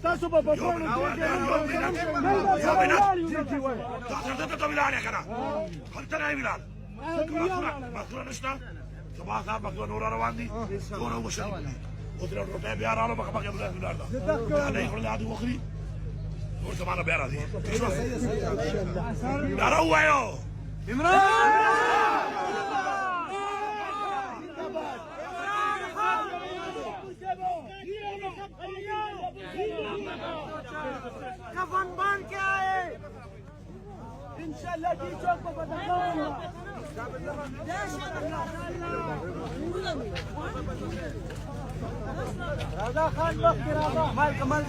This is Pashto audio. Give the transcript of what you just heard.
تاسو په بوتلو ته ویلان کنه هلته نه ویلان مخلوق نشته صباح صاحب مخلوق نور روان دي نور وشل وتر الربع بیا رااله بقى بلا دولار ده انا يقول عادي وخري ورته معنا بیا راځي راو وایو कफन बांध के आए इंशाल्लाह जी चौक को बताऊंगा राजा खान वक्त राजा माल कमाल